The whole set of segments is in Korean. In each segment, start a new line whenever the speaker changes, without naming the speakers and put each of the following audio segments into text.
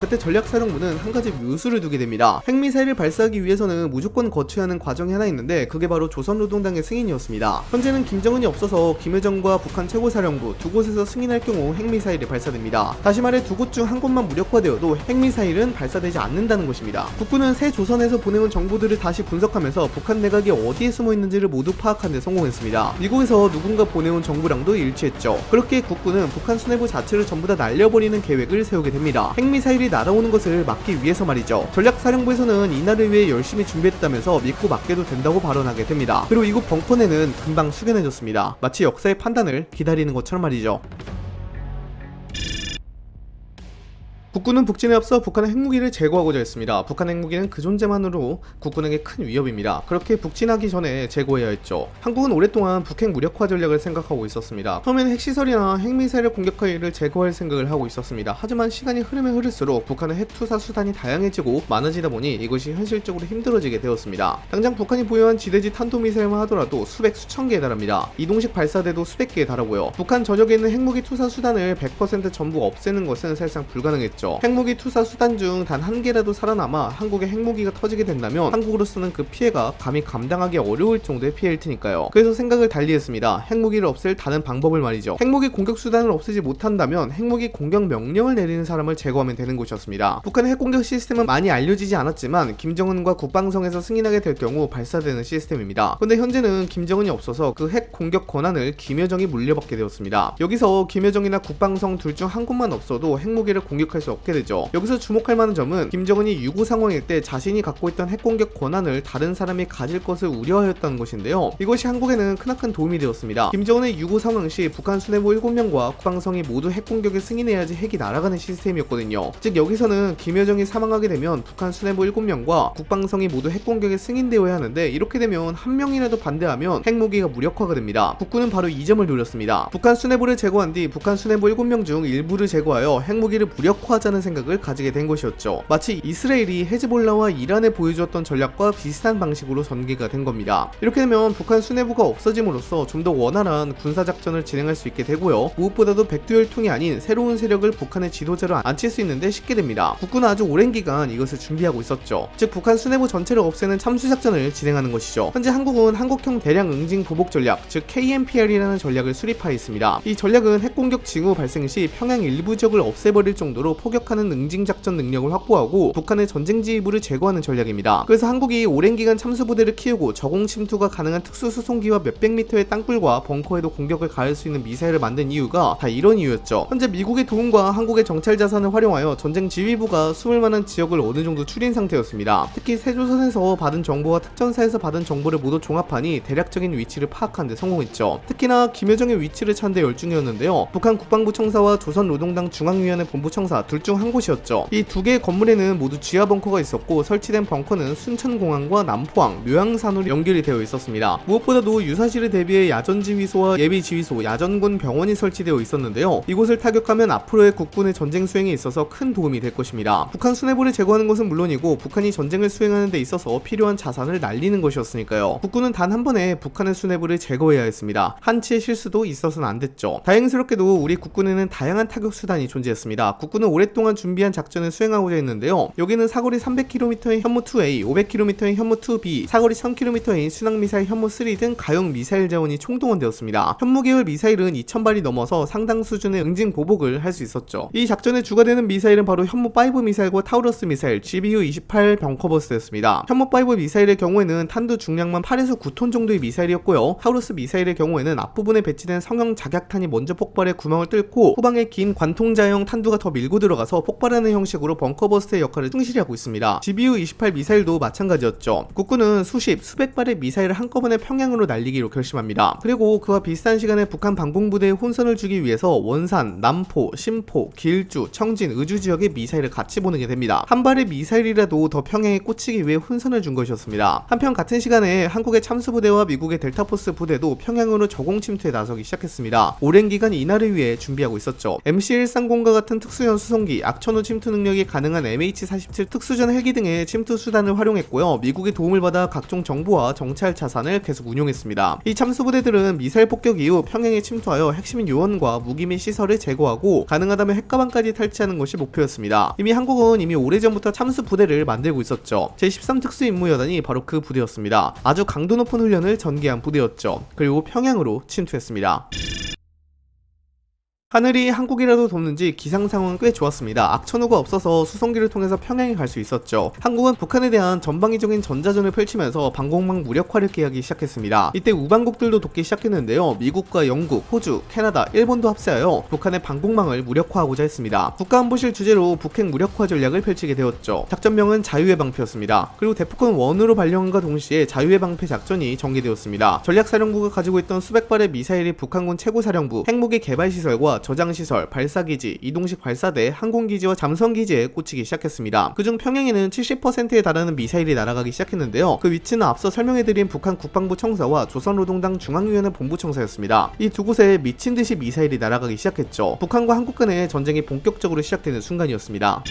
그때 전략사령부는 한 가지 묘수를 두게 됩니다. 핵미사일을 발사하기 위해서는 무조건 거쳐야 하는 과정이 하나 있는데 그게 바로 조선노동당의 승인이었습니다. 현재는 김정은이 없어서 김여정과 북한 최고사령부 두 곳에서 승인할 경우 핵미사일이 발사됩니다. 다시 말해 두 곳 중 한 곳만 무력화되어도 핵미사일은 발사되지 않는다는 것입니다. 국군은 새 조선에서 보내온 정보들을 다시 분석하면서 북한 내각이 어디에 숨어 있는지를 모두 파악하는 데 성공했습니다. 미국에서 누군가 보내온 정보랑도 일치했죠. 그렇게 국군은 북한 수뇌부 자체를 전부 다 날려버리는 계획을 세우게 됩니다. 핵미사일이 날아오는 것을 막기 위해서 말이죠. 전략사령부에서는 이날을 위해 열심히 준비했다면서 믿고 맡겨도 된다고 발언하게 됩니다. 그리고 이곳 벙커내는 금방 숙연해졌습니다. 마치 역사의 판단을 기다리는 것처럼 말이죠. 국군은 북진에 앞서 북한의 핵무기를 제거하고자 했습니다. 북한 핵무기는 그 존재만으로 국군에게 큰 위협입니다. 그렇게 북진하기 전에 제거해야 했죠. 한국은 오랫동안 북핵 무력화 전략을 생각하고 있었습니다. 처음에는 핵시설이나 핵미사일을 공격할 일을 제거할 생각을 하고 있었습니다. 하지만 시간이 흐르면 흐를수록 북한의 핵투사 수단이 다양해지고 많아지다 보니 이것이 현실적으로 힘들어지게 되었습니다. 당장 북한이 보유한 지대지 탄도미사일만 하더라도 수백 수천 개에 달합니다. 이동식 발사대도 수백 개에 달하고요. 북한 전역에 있는 핵무기 투사 수단을 100% 전부 없애는 것은 사실상 불가능했죠. 핵무기 투사 수단 중 단 한 개라도 살아남아 한국의 핵무기가 터지게 된다면 한국으로서는 그 피해가 감히 감당하기 어려울 정도의 피해일 테니까요. 그래서 생각을 달리했습니다. 핵무기를 없앨 다른 방법을 말이죠. 핵무기 공격 수단을 없애지 못한다면 핵무기 공격 명령을 내리는 사람을 제거하면 되는 것이었습니다. 북한의 핵공격 시스템은 많이 알려지지 않았지만 김정은과 국방성에서 승인하게 될 경우 발사되는 시스템입니다. 근데 현재는 김정은이 없어서 그 핵 공격 권한을 김여정이 물려받게 되었습니다. 여기서 김여정이나 국방성 둘 중 한 곳만 없어도 핵무기를 공격할 수 없게 되죠. 여기서 주목할 만한 점은 김정은이 유구 상황일 때 자신이 갖고 있던 핵공격 권한을 다른 사람이 가질 것을 우려하였다는 것인데요. 이것이 한국에는 크나큰 도움이 되었습니다. 김정은의 유구 상황 시 북한 수뇌부 7명과 국방성이 모두 핵공격에 승인해야지 핵이 날아가는 시스템이었거든요. 즉 여기서는 김여정이 사망하게 되면 북한 수뇌부 7명과 국방성이 모두 핵공격에 승인되어야 하는데 이렇게 되면 한 명이라도 반대하면 핵무기가 무력화가 됩니다. 국군은 바로 이 점을 노렸습니다. 북한 수뇌부를 제거한 뒤 북한 수뇌부 7명 중 일부를 제거하여 핵무기를 무력화하자는 생각을 가지게 된 것이었죠. 마치 이스라엘이 헤즈볼라와 이란에 보여주었던 전략과 비슷한 방식으로 전개가 된 겁니다. 이렇게 되면 북한 수뇌부가 없어짐으로써 좀 더 원활한 군사작전을 진행할 수 있게 되고요. 무엇보다도 백두혈통이 아닌 새로운 세력을 북한의 지도자로 앉힐 수 있는데 쉽게 됩니다. 국군은 아주 오랜 기간 이것을 준비하고 있었죠. 즉 북한 수뇌부 전체를 없애는 참수작전을 진행하는 것이죠. 현재 한국은 한국형 대량 응징 보복 전략, 즉 KMPR이라는 전략을 수립하여 있습니다. 이 전략은 핵공격 징후 발생 시 평양 일부 지역을 없애버릴 정도로 포격하는 응징작전 능력을 확보하고 북한의 전쟁 지휘부를 제거하는 전략입니다. 그래서 한국이 오랜 기간 참수부대를 키우고 저공 침투가 가능한 특수수송기와 몇백 미터의 땅굴과 벙커에도 공격을 가할 수 있는 미사일을 만든 이유가 다 이런 이유였죠. 현재 미국의 도움과 한국의 정찰 자산을 활용하여 전쟁 지휘부가 숨을 만한 지역을 어느 정도 추린 상태였습니다. 특히 세조선에서 받은 정보와 특전사에서 받은 정보를 모두 종합하니 대략적인 위치를 파악하는 데 성공했죠. 특히나 김여정의 위치를 찾는 데 열중이었는데요. 북한 국방부 청사와 조선노동당 중앙위원회 본부 청사 둘 중 한 곳이었죠. 이 두 개의 건물에는 모두 지하 벙커가 있었고 설치된 벙커는 순천공항과 남포항, 묘양산으로 연결이 되어 있었습니다. 무엇보다도 유사시를 대비해 야전지휘소와 예비지휘소, 야전군 병원이 설치되어 있었는데요. 이곳을 타격하면 앞으로의 국군의 전쟁 수행에 있어서 큰 도움이 될 것입니다. 북한 수뇌부를 제거하는 것은 물론이고 북한이 전쟁을 수행하는 데 있어서 필요한 자산을 날리는 것이었으니까요. 국군은 단 한 번에 북한의 수뇌부를 제거해야 했습니다. 한치의 실수도 있어서는 안 됐죠. 다행스럽게도 우리 국군에는 다양한 타격 수단이 존재했습니다. 국군은 오랫동안 준비한 작전을 수행하고자 했는데요. 여기는 사거리 300km의 현무2A, 500km의 현무2B, 사거리 1000km의 순항미사일 현무3 등 가용 미사일 자원이 총동원되었습니다. 현무계열 미사일은 2000발이 넘어서 상당 수준의 응징 보복을 할 수 있었죠. 이 작전의 주가 되는 미사일은 바로 현무5 미사일과 타우러스 미사일, GBU-28 벙커버스였습니다. 현무5 미사일의 경우에는 탄두 중량만 8에서 9톤 정도의 미사일이었고요. 타우러스 미사일의 경우에는 앞부분에 배치된 성형 작약탄이 먼저 폭발해 구멍을 뚫고 후방에 긴 관통자형 탄두가 더 밀고 들어가서 폭발하는 형식으로 벙커버스트의 역할을 충실히 하고 있습니다. GBU-28 미사일도 마찬가지였죠. 국군은 수십, 수백 발의 미사일을 한꺼번에 평양으로 날리기로 결심합니다. 그리고 그와 비슷한 시간에 북한 방공부대에 혼선을 주기 위해서 원산, 남포, 신포, 길주, 청진, 의주 지역에 미사일을 같이 보내게 됩니다. 한 발의 미사일이라도 더 평양에 꽂히기 위해 혼선을 준 것이었습니다. 한편 같은 시간에 한국의 참수부대와 미국의 델타포스 부대도 평양으로 저공 침투에 나서기 시작했습니다. 오랜 기간 이날을 위해 준비하고 있었죠. MC-130과 같은 특수연 수송기 전투기, 악천후 침투 능력이 가능한 MH-47 특수전 헬기 등의 침투 수단을 활용했고요. 미국의 도움을 받아 각종 정보와 정찰 차산을 계속 운용했습니다. 이 참수부대들은 미사일 폭격 이후 평양에 침투하여 핵심 요원과 무기 및 시설을 제거하고 가능하다면 핵가방까지 탈취하는 것이 목표였습니다. 이미 한국은 오래전부터 참수부대를 만들고 있었죠. 제13특수임무여단이 바로 그 부대였습니다. 아주 강도 높은 훈련을 전개한 부대였죠. 그리고 평양으로 침투했습니다. 하늘이 한국이라도 돕는지 기상 상황은 꽤 좋았습니다. 악천후가 없어서 수송기를 통해서 평양에 갈 수 있었죠. 한국은 북한에 대한 전방위적인 전자전을 펼치면서 방공망 무력화를 기하기 시작했습니다. 이때 우방국들도 돕기 시작했는데요. 미국과 영국, 호주, 캐나다, 일본도 합세하여 북한의 방공망을 무력화하고자 했습니다. 국가안보실 주재로 북핵 무력화 전략을 펼치게 되었죠. 작전명은 자유의 방패였습니다. 그리고 대포권 1으로 발령함과 동시에 자유의 방패 작전이 전개되었습니다. 전략사령부가 가지고 있던 수백 발의 미사일이 북한군 최고사령부, 핵무기 개발시설과 저장시설, 발사기지, 이동식 발사대, 항공기지와 잠수함기지에 꽂히기 시작했습니다. 그중 평양에는 70%에 달하는 미사일이 날아가기 시작했는데요. 그 위치는 앞서 설명해드린 북한 국방부 청사와 조선노동당 중앙위원회 본부 청사였습니다. 이 두 곳에 미친듯이 미사일이 날아가기 시작했죠. 북한과 한국 간의 전쟁이 본격적으로 시작되는 순간이었습니다.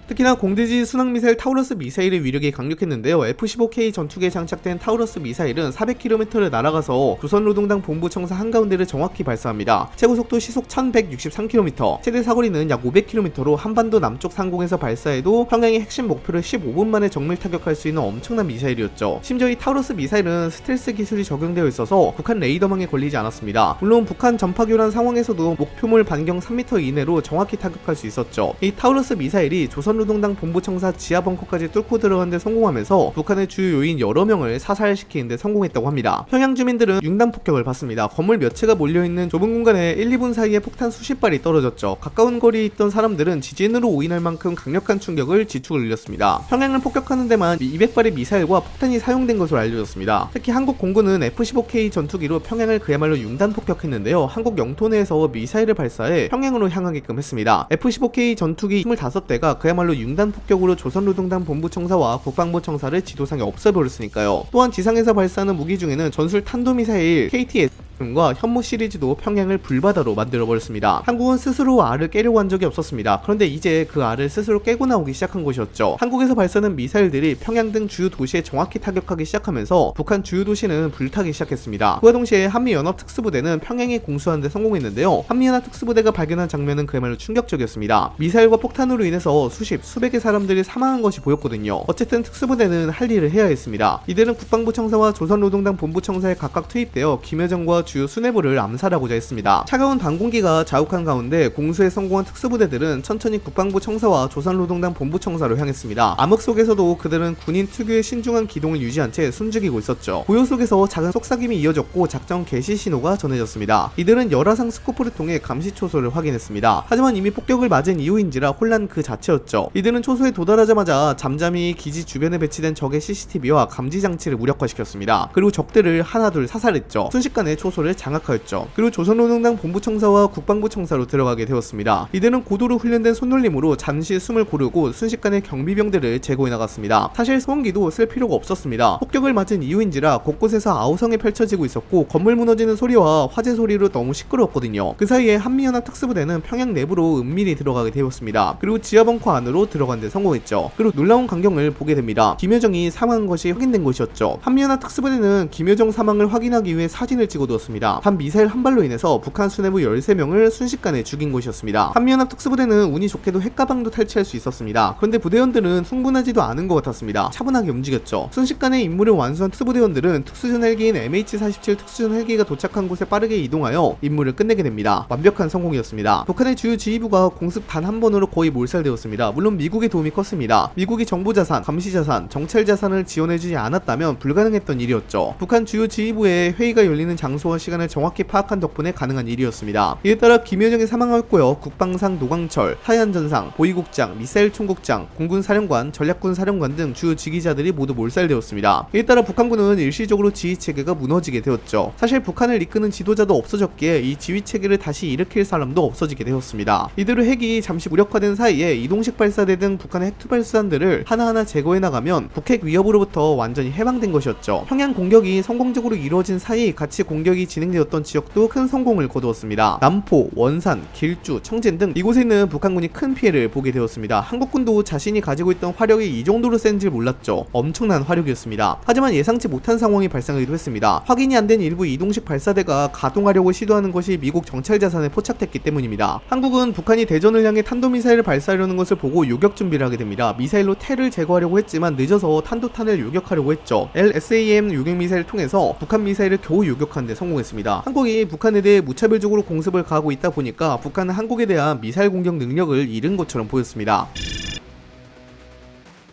특히나 공대지 순항미사일 타우러스 미사일의 위력이 강력했는데요. F-15K 전투기에 장착된 타우러스 미사일은 400km를 날아가서 조선노동당 본부 청사 한가운데를 정확히 발사합니다. 최고속도 시속 1163km, 최대 사거리는 약 500km로 한반도 남쪽 상공에서 발사해도 평양의 핵심 목표를 15분 만에 정밀 타격할 수 있는 엄청난 미사일이었죠. 심지어 이 타우러스 미사일은 스텔스 기술이 적용되어 있어서 북한 레이더망에 걸리지 않았습니다. 물론 북한 전파교란 상황에서도 목표물 반경 3m 이내로 정확히 타격할 수 있었죠. 이 타우러스 미사일이 조선노동당 본부청사 지하 벙커까지 뚫고 들어간 데 성공하면서 북한의 주요 요인 여러 명을 사살시키는 데 성공했다고 합니다. 평양 주민들은 융단 폭격을 받습니다. 건물 몇 채가 몰려있는 좁은 공간에 1, 2분 사이에 폭탄 수십 발이 떨어졌죠. 가까운 거리에 있던 사람들은 지진으로 오인할 만큼 강력한 충격을 지축을 늘렸습니다. 평양을 폭격하는 데만 200발의 미사일과 폭탄이 사용된 것으로 알려졌습니다. 특히 한국 공군은 F-15K 전투기로 평양을 그야말로 융단 폭격했는데요. 한국 영토 내에서 미사일을 발사해 평양으로 향하게끔 했습니다. F-15K 전투기 25대가 그야말로 융단 폭격으로 조선노동당 본부청사와 국방부 청사를 지도상에 없애버렸으니까요. 또한 지상에서 발사하는 무기 중에는 전술 탄도미사일 KTS과 현무 시리즈도 평양을 불바다로 만들어버렸습니다. 한국은 스스로 알을 깨려고 한 적이 없었습니다. 그런데 이제 그 알을 스스로 깨고 나오기 시작한 것이었죠. 한국에서 발사하는 미사일들이 평양 등 주요 도시에 정확히 타격하기 시작하면서 북한 주요 도시는 불타기 시작했습니다. 그와 동시에 한미연합특수부대는 평양에 공수하는 데 성공했는데요. 한미연합특수부대가 발견한 장면은 그야말로 충격적이었습니다. 미사일과 폭탄으로 인해서 수백의 사람들이 사망한 것이 보였거든요. 어쨌든 특수부대는 할 일을 해야 했습니다. 이들은 국방부 청사와 조선노동당 본부 청사에 각각 투입되어 김여정과 주요 수뇌부를 암살하고자 했습니다. 차가운 방공기가 자욱한 가운데 공수에 성공한 특수부대들은 천천히 국방부 청사와 조선노동당 본부 청사로 향했습니다. 암흑 속에서도 그들은 군인 특유의 신중한 기동을 유지한 채 숨죽이고 있었죠. 고요 속에서 작은 속삭임이 이어졌고 작전 개시 신호가 전해졌습니다. 이들은 열화상 스코프를 통해 감시 초소를 확인했습니다. 하지만 이미 폭격을 맞은 이후인지라 혼란 그 자체였죠. 이들은 초소에 도달하자마자 잠잠히 기지 주변에 배치된 적의 CCTV와 감지 장치를 무력화시켰습니다. 그리고 적들을 하나둘 사살했죠. 순식간에 초소를 장악하였죠. 그리고 조선노동당 본부청사와 국방부 청사로 들어가게 되었습니다. 이들은 고도로 훈련된 손놀림으로 잠시 숨을 고르고 순식간에 경비병들을 제거해 나갔습니다. 사실 소음기도 쓸 필요가 없었습니다. 폭격을 맞은 이후인지라 곳곳에서 아우성이 펼쳐지고 있었고 건물 무너지는 소리와 화재 소리로 너무 시끄러웠거든요. 그 사이에 한미연합 특수부대는 평양 내부로 은밀히 들어가게 되었습니다. 그리고 지하벙커 안으로 들어간 데 성공했죠. 그리고 놀라운 광경을 보게 됩니다. 김여정이 사망한 것이 확인된 것이었죠. 한미연합 특수부대는 김여정 사망을 확인하기 위해 사진을 찍어두었습니다. 단 미사일 한 발로 인해서 북한 수뇌부 13명을 순식간에 죽인 것이었습니다. 한미연합 특수부대는 운이 좋게도 핵가방도 탈취할 수 있었습니다. 그런데 부대원들은 흥분하지도 않은 것 같았습니다. 차분하게 움직였죠. 순식간에 임무를 완수한 특수부대원들은 특수전 헬기인 MH-47 특수전 헬기가 도착한 곳에 빠르게 이동하여 임무를 끝내게 됩니다. 완벽한 성공이었습니다. 북한의 주요 지휘부가 공습 단 한 번으로 거의 몰살되었습니다. 물론 미국의 도움이 컸습니다. 미국이 정보자산, 감시자산, 정찰자산을 지원해주지 않았다면 불가능했던 일이었죠. 북한 주요 지휘부의 회의가 열리는 장소와 시간을 정확히 파악한 덕분에 가능한 일이었습니다. 이에 따라 김여정이 사망하였고요. 국방상 노광철, 하얀전상, 보위국장, 미사일 총국장, 공군사령관, 전략군사령관 등 주요 지휘자들이 모두 몰살되었습니다. 이에 따라 북한군은 일시적으로 지휘체계가 무너지게 되었죠. 사실 북한을 이끄는 지도자도 없어졌기에 이 지휘체계를 다시 일으킬 사람도 없어지게 되었습니다. 이대로 핵이 잠시 무력화된 사이에 이동식 발사대 등 북한의 핵투발 수단들을 하나하나 제거해 나가면 북핵 위협으로부터 완전히 해방된 것이었죠. 평양 공격이 성공적으로 이루어진 사이 같이 공격이 공격이 진행되었던 지역도 큰 성공을 거두었습니다. 남포, 원산, 길주, 청진 등 이곳에 있는 북한군이 큰 피해를 보게 되었습니다. 한국군도 자신이 가지고 있던 화력이 이 정도로 센지 몰랐죠. 엄청난 화력이었습니다. 하지만 예상치 못한 상황이 발생하기도 했습니다. 확인이 안 된 일부 이동식 발사대가 가동하려고 시도하는 것이 미국 정찰 자산에 포착됐기 때문입니다. 한국은 북한이 대전을 향해 탄도미사일을 발사하려는 것을 보고 요격 준비를 하게 됩니다. 미사일로 태를 제거하려고 했지만 늦어서 탄도탄을 요격하려고 했죠. LSAM 요격 미사일을 통해서 북한 미사일을 겨우 요격하는 데 성공했습니다. 한국이 북한에 대해 무차별적으로 공습을 가하고 있다 보니까 북한은 한국에 대한 미사일 공격 능력을 잃은 것처럼 보였습니다.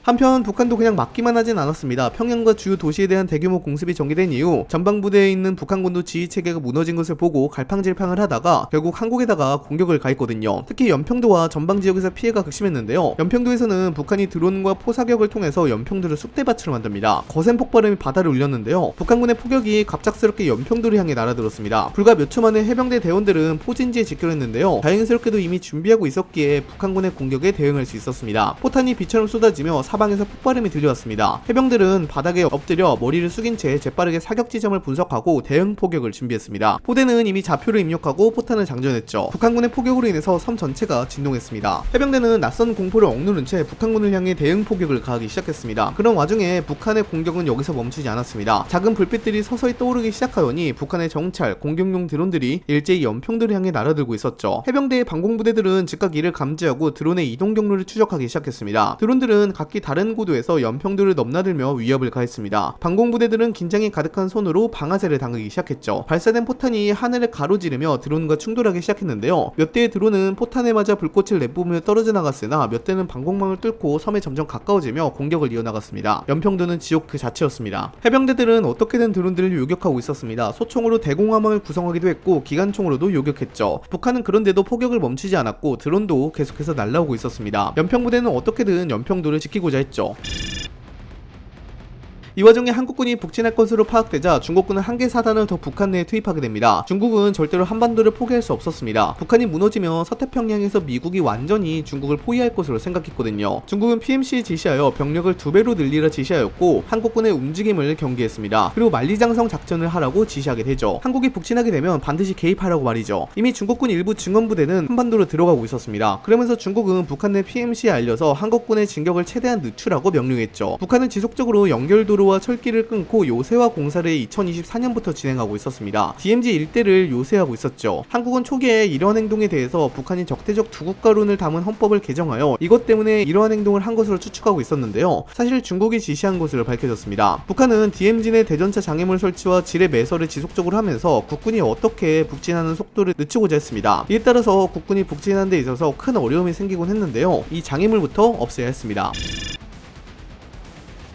한편 북한도 그냥 막기만 하진 않았습니다. 평양과 주요 도시에 대한 대규모 공습이 전개된 이후 전방부대에 있는 북한군도 지휘체계가 무너진 것을 보고 갈팡질팡을 하다가 결국 한국에다가 공격을 가했거든요. 특히 연평도와 전방지역에서 피해가 극심했는데요. 연평도에서는 북한이 드론과 포사격을 통해서 연평도를 쑥대밭으로 만듭니다. 거센 폭발음이 바다를 울렸는데요. 북한군의 포격이 갑작스럽게 연평도를 향해 날아들었습니다. 불과 몇 초 만에 해병대 대원들은 포진지에 직결했는데요. 다행스럽게도 이미 준비하고 있었기에 북한군의 공격에 대응할 수 있었습니다. 포탄이 비처럼 쏟아지며 사방에서 폭발음이 들려왔습니다. 해병들은 바닥에 엎드려 머리를 숙인 채 재빠르게 사격 지점을 분석하고 대응 포격을 준비했습니다. 포대는 이미 좌표를 입력하고 포탄을 장전했죠. 북한군의 포격으로 인해서 섬 전체가 진동했습니다. 해병대는 낯선 공포를 억누른 채 북한군을 향해 대응 포격을 가하기 시작했습니다. 그런 와중에 북한의 공격은 여기서 멈추지 않았습니다. 작은 불빛들이 서서히 떠오르기 시작하더니 북한의 정찰, 공격용 드론들이 일제히 연평도를 향해 날아들고 있었죠. 해병대의 방공부대들은 즉각 이를 감지하고 드론의 이동 경로를 추적하기 시작했습니다. 드론들은 각기 다른 고도에서 연평도를 넘나들며 위협을 가했습니다. 방공부대들은 긴장이 가득한 손으로 방아쇠를 당기기 시작했죠. 발사된 포탄이 하늘을 가로지르며 드론과 충돌하기 시작했는데요. 몇 대의 드론은 포탄에 맞아 불꽃을 내뿜으며 떨어져 나갔으나 몇 대는 방공망을 뚫고 섬에 점점 가까워지며 공격을 이어나갔습니다. 연평도는 지옥 그 자체였습니다. 해병대들은 어떻게든 드론들을 요격하고 있었습니다. 소총으로 대공화망을 구성하기도 했고 기관총으로도 요격했죠. 북한은 그런데도 포격을 멈추지 않았고 드론도 계속해서 날아오고 있었습니다. 연평부대는 어떻게든 연평도를 지키고자 했죠. 이 와중에 한국군이 북진할 것으로 파악되자 중국군은 한개 사단을 더 북한 내에 투입하게 됩니다. 중국은 절대로 한반도를 포기할 수 없었습니다. 북한이 무너지면 서태평양에서 미국이 완전히 중국을 포위할 것으로 생각했거든요. 중국은 PMC에 지시하여 병력을 2배로 늘리라 지시하였고 한국군의 움직임을 경계했습니다. 그리고 만리장성 작전을 하라고 지시하게 되죠. 한국이 북진하게 되면 반드시 개입하라고 말이죠. 이미 중국군 일부 증원부대는 한반도로 들어가고 있었습니다. 그러면서 중국은 북한 내 PMC에 알려서 한국군의 진격을 최대한 늦추라고 명령했죠. 북한은 지속적으로 연결도로 와 철길을 끊고 요새화 공사를 2024년부터 진행하고 있었습니다. DMZ 일대를 요새하고 있었죠. 한국은 초기에 이러한 행동에 대해서 북한이 적대적 두국가론을 담은 헌법을 개정하여 이것 때문에 이러한 행동을 한 것으로 추측하고 있었는데요. 사실 중국이 지시한 것으로 밝혀졌습니다. 북한은 DMZ 내 대전차 장애물 설치와 지뢰 매설을 지속적으로 하면서 국군이 어떻게 북진하는 속도를 늦추고자 했습니다. 이에 따라서 국군이 북진하는 데 있어서 큰 어려움이 생기곤 했는데요. 이 장애물부터 없애야 했습니다.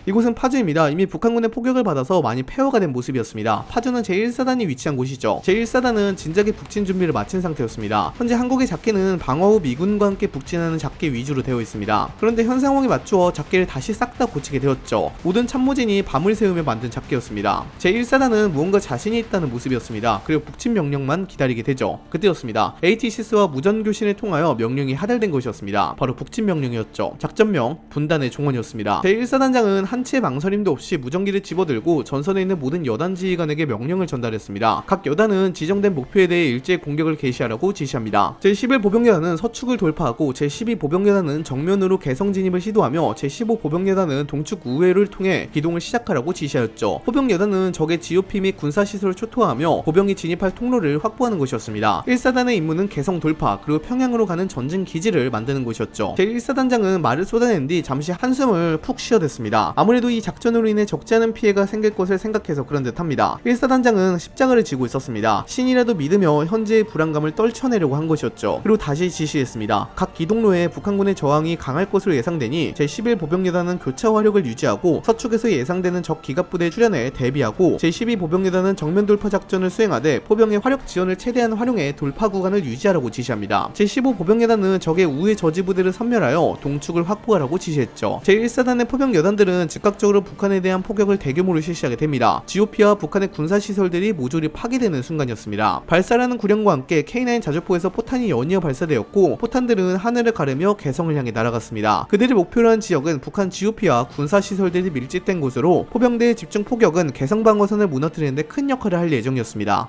이곳은 파주입니다. 이미 북한군의 포격을 받아서 많이 폐허가 된 모습이었습니다. 파주는 제1사단이 위치한 곳이죠. 제1사단은 진작에 북진 준비를 마친 상태였습니다. 현재 한국의 작계는 방어 후 미군과 함께 북진하는 작계 위주로 되어 있습니다. 그런데 현 상황에 맞추어 작계를 다시 싹 다 고치게 되었죠. 모든 참모진이 밤을 새우며 만든 작계였습니다. 제1사단은 무언가 자신이 있다는 모습이었습니다. 그리고 북진 명령만 기다리게 되죠. 그때였습니다. ATCS와 무전교신을 통하여 명령이 하달된 것이었습니다. 바로 북진 명령이었죠. 작전명 분단의 종원이었습니다. 제1사단장은 한치의 망설임도 없이 무전기를 집어들고 전선에 있는 모든 여단 지휘관에게 명령을 전달했습니다. 각 여단은 지정된 목표에 대해 일제히 공격을 개시하라고 지시합니다. 제11보병여단은 서축을 돌파하고 제12보병여단은 정면으로 개성 진입을 시도하며 제15보병여단은 동축 우회를 통해 기동을 시작하라고 지시하였죠. 포병여단은 적의 GOP 및 군사시설을 초토화하며 보병이 진입할 통로를 확보하는 것이었습니다. 1사단의 임무는 개성 돌파 그리고 평양으로 가는 전진 기지를 만드는 것이었죠. 제1사단장은 말을 쏟아낸 뒤 잠시 한숨을 푹 쉬어댔습니다. 아무래도 이 작전으로 인해 적지 않은 피해가 생길 것을 생각해서 그런 듯합니다. 1사단장은 십자가를 지고 있었습니다. 신이라도 믿으며 현재의 불안감을 떨쳐내려고 한 것이었죠. 그리고 다시 지시했습니다. 각 기동로에 북한군의 저항이 강할 것으로 예상되니 제11보병여단은 교차 화력을 유지하고 서축에서 예상되는 적 기갑부대 출현에 대비하고 제12보병여단은 정면 돌파 작전을 수행하되 포병의 화력 지원을 최대한 활용해 돌파 구간을 유지하라고 지시합니다. 제15보병여단은 적의 우회 저지부대를 섬멸하여 동축을 확보하라고 지시했죠. 제1사단의 포병여단들은 즉각적으로 북한에 대한 포격을 대규모로 실시하게 됩니다. GOP와 북한의 군사시설들이 모조리 파괴되는 순간이었습니다. 발사라는 구령과 함께 K9 자주포에서 포탄이 연이어 발사되었고 포탄들은 하늘을 가르며 개성을 향해 날아갔습니다. 그들이 목표로 한 지역은 북한 GOP와 군사시설들이 밀집된 곳으로 포병대의 집중 포격은 개성 방어선을 무너뜨리는데 큰 역할을 할 예정이었습니다.